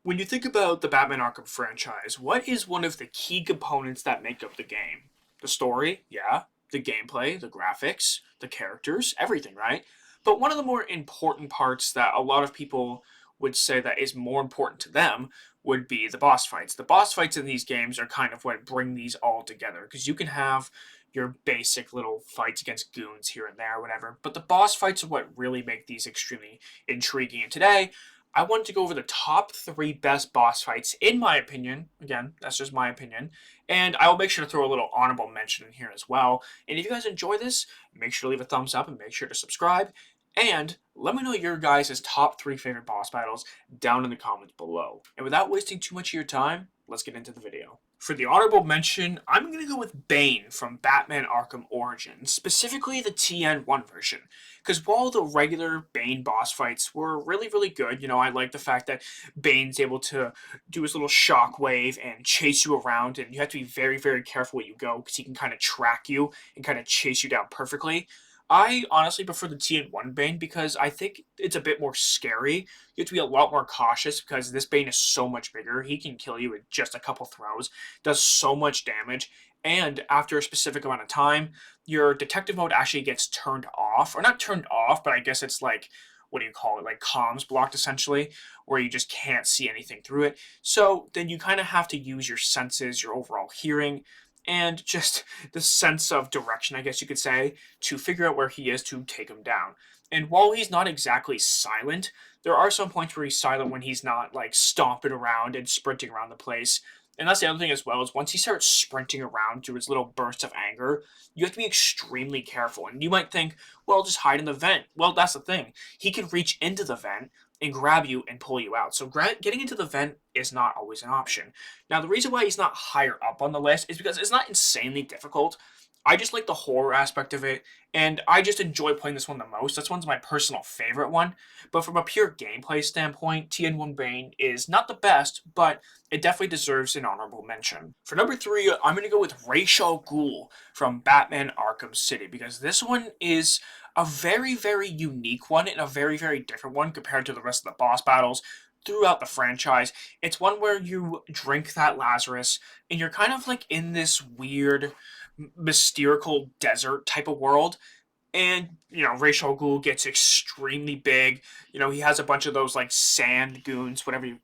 When you think about the Batman Arkham franchise, what is one of the key components that make up the game? The story, yeah, the gameplay, the graphics, the characters, everything, right? But one of the more important parts that a lot of people would say that is more important to them would be the boss fights. The boss fights in these games are kind of what bring these all together because you can have your basic little fights against goons here and there, whatever. But the boss fights are what really make these extremely intriguing. And today, I wanted to go over the top three best boss fights, in my opinion. Again, that's just my opinion. And I will make sure to throw a little honorable mention in here as well. And if you guys enjoy this, make sure to leave a thumbs up and make sure to subscribe. And let me know your guys' top three favorite boss battles down in the comments below. And without wasting too much of your time, let's get into the video. For the honorable mention, I'm going to go with Bane from Batman Arkham Origins, specifically the TN1 version. Because while the regular Bane boss fights were really, really good, I like the fact that Bane's able to do his little shockwave and chase you around, and you have to be very, very careful where you go because he can kind of track you and kind of chase you down perfectly. I honestly prefer the TN1 Bane because I think it's a bit more scary. You have to be a lot more cautious because this Bane is so much bigger. He can kill you with just a couple throws, does so much damage, and after a specific amount of time, your detective mode actually gets turned off. Or not turned off, but I guess it's like, what do you call it? Like comms blocked essentially, where you just can't see anything through it. So then you kind of have to use your senses, your overall hearing, and just the sense of direction, I guess you could say, to figure out where he is to take him down. And while he's not exactly silent, there are some points where he's silent when he's not like stomping around and sprinting around the place. And that's the other thing as well, is once he starts sprinting around through his little bursts of anger, you have to be extremely careful. And you might think, well, just hide in the vent. Well, that's the thing. He can reach into the vent and grab you and pull you out. So getting into the vent is not always an option. Now, the reason why he's not higher up on the list is because it's not insanely difficult. I just like the horror aspect of it, and I just enjoy playing this one the most. This one's my personal favorite one. But from a pure gameplay standpoint, TN1 Bane is not the best, but it definitely deserves an honorable mention. For number three, I'm going to go with Ra's al Ghul from Batman Arkham City, because this one is a very, very unique one and a very, very different one compared to the rest of the boss battles throughout the franchise. It's one where you drink that Lazarus, and you're kind of like in this weird mystical desert type of world. And, Ra's al Ghul gets extremely big. He has a bunch of those, like, sand goons, whatever you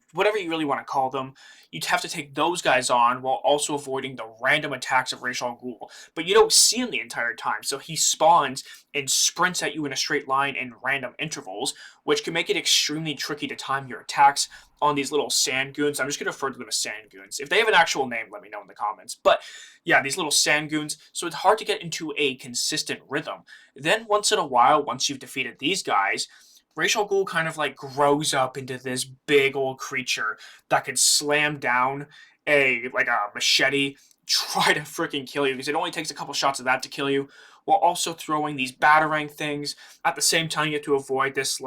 really want to call them. You'd have to take those guys on while also avoiding the random attacks of Ra's al Ghul. But you don't see him the entire time, so he spawns and sprints at you in a straight line in random intervals, which can make it extremely tricky to time your attacks on these little sand goons. I'm just going to refer to them as sand goons. If they have an actual name, let me know in the comments. But, yeah, these little sand goons, so it's hard to get into a consistent rhythm. Then once in a while, once you've defeated these guys, Ra's al Ghul kind of like grows up into this big old creature that can slam down a machete, try to freaking kill you, because it only takes a couple shots of that to kill you, while also throwing these batarang things. At the same time, you have to avoid this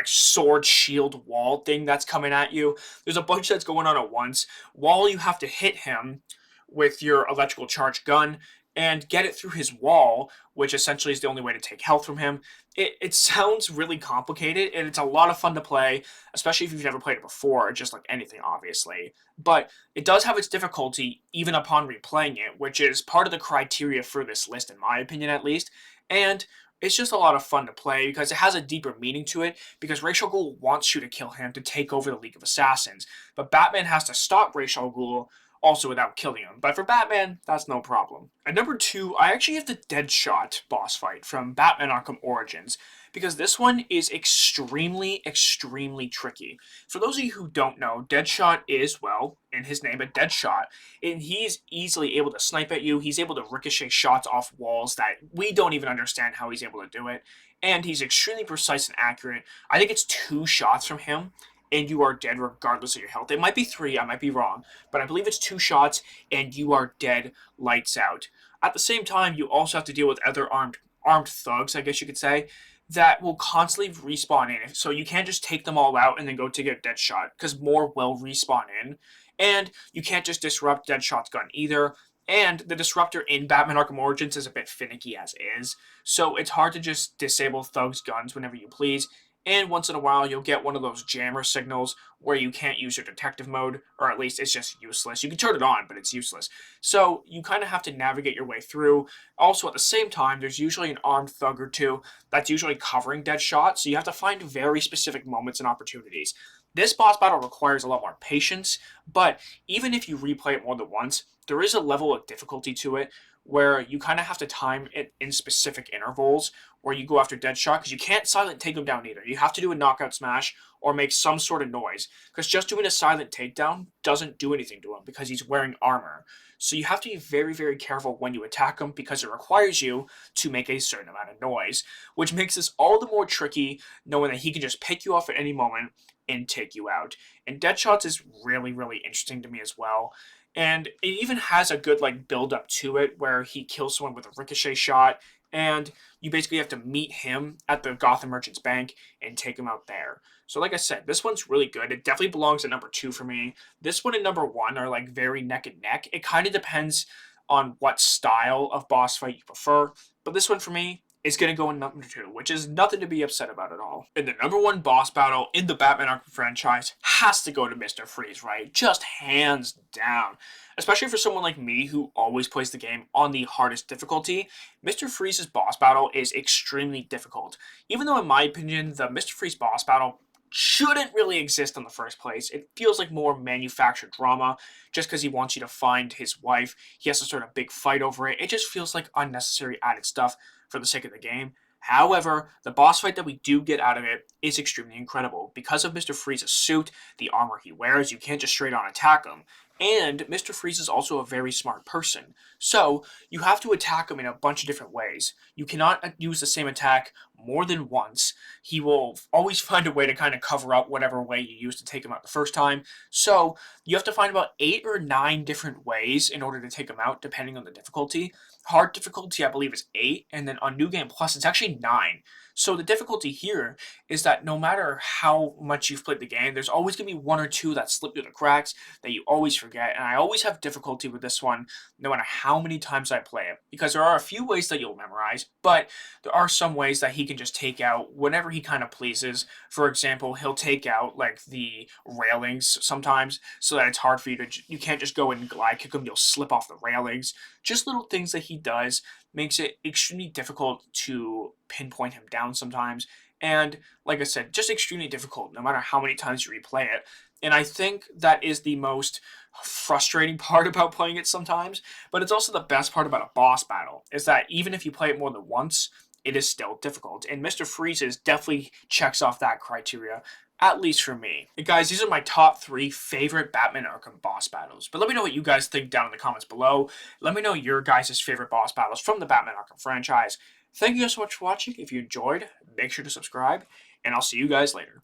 sword shield wall thing that's coming at you. There's a bunch that's going on at once, while you have to hit him with your electrical charge gun and get it through his wall, which essentially is the only way to take health from him. It sounds really complicated, and it's a lot of fun to play, especially if you've never played it before, just like anything, obviously. But it does have its difficulty even upon replaying it, which is part of the criteria for this list, in my opinion at least. And it's just a lot of fun to play because it has a deeper meaning to it, because Ra's al Ghul wants you to kill him to take over the League of Assassins. But Batman has to stop Ra's al Ghul also without killing him. But for Batman, that's no problem. At number two, I actually have the Deadshot boss fight from Batman Arkham Origins, because this one is extremely, extremely tricky. For those of you who don't know, Deadshot is, well, in his name, a Deadshot, and he's easily able to snipe at you. He's able to ricochet shots off walls that we don't even understand how he's able to do it, and he's extremely precise and accurate. I think it's 2 shots from him, and you are dead regardless of your health. It might be 3, I might be wrong, but I believe it's 2 shots, and you are dead, lights out. At the same time, you also have to deal with other armed thugs, I guess you could say, that will constantly respawn in. So you can't just take them all out and then go to get Deadshot, because more will respawn in. And you can't just disrupt Deadshot's gun either. And the disruptor in Batman Arkham Origins is a bit finicky as is, so it's hard to just disable thugs' guns whenever you please. and once in a while you'll get one of those jammer signals where you can't use your detective mode, or at least it's just useless. You can turn it on, but it's useless. So you kind of have to navigate your way through. Also, at the same time, there's usually an armed thug or two that's usually covering Deadshot, so you have to find very specific moments and opportunities. This boss battle requires a lot more patience, but even if you replay it more than once, there is a level of difficulty to it where you kind of have to time it in specific intervals where you go after Deadshot, because you can't silent take him down either. You have to do a knockout smash or make some sort of noise, because just doing a silent takedown doesn't do anything to him because he's wearing armor. So you have to be very, very careful when you attack him because it requires you to make a certain amount of noise, which makes this all the more tricky knowing that he can just pick you off at any moment and take you out. And Deadshots is really, really interesting to me as well. And it even has a good build up to it where he kills someone with a ricochet shot, and you basically have to meet him at the Gotham Merchants Bank and take him out there. So like I said, this one's really good. It definitely belongs at number 2 for me. This one and number 1 are very neck and neck. It kind of depends on what style of boss fight you prefer, but this one for me is going to go in number 2, which is nothing to be upset about at all. And the number 1 boss battle in the Batman Arkham franchise has to go to Mr. Freeze, right? Just hands down. Especially for someone like me who always plays the game on the hardest difficulty, Mr. Freeze's boss battle is extremely difficult. Even though in my opinion, the Mr. Freeze boss battle shouldn't really exist in the first place. It feels like more manufactured drama just because he wants you to find his wife. He has to start a big fight over it. It just feels like unnecessary added stuff for the sake of the game. However, the boss fight that we do get out of it is extremely incredible. Because of Mr. Freeze's suit, the armor he wears, you can't just straight on attack him. And Mr. Freeze is also a very smart person. So, you have to attack him in a bunch of different ways. You cannot use the same attack more than once. He will always find a way to kind of cover up whatever way you used to take him out the first time. So, you have to find about 8 or 9 different ways in order to take him out, depending on the difficulty. Hard difficulty, I believe, is 8, and then on New Game Plus, it's actually 9. So the difficulty here is that no matter how much you've played the game, there's always going to be 1 or 2 that slip through the cracks that you always forget, and I always have difficulty with this one no matter how many times I play it, because there are a few ways that you'll memorize, but there are some ways that he can just take out whenever he kind of pleases. For example, he'll take out the railings sometimes so that it's hard for you can't just go and glide kick him, you'll slip off the railings. Just little things that he does makes it extremely difficult to pinpoint him down sometimes. And like I said, just extremely difficult no matter how many times you replay it. And I think that is the most frustrating part about playing it sometimes, but it's also the best part about a boss battle, is that even if you play it more than once, it is still difficult. And Mr. Freeze's definitely checks off that criteria, at least for me. And guys, these are my top 3 favorite Batman Arkham boss battles. But let me know what you guys think down in the comments below. Let me know your guys' favorite boss battles from the Batman Arkham franchise. Thank you guys so much for watching. If you enjoyed, make sure to subscribe, and I'll see you guys later.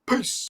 Peace!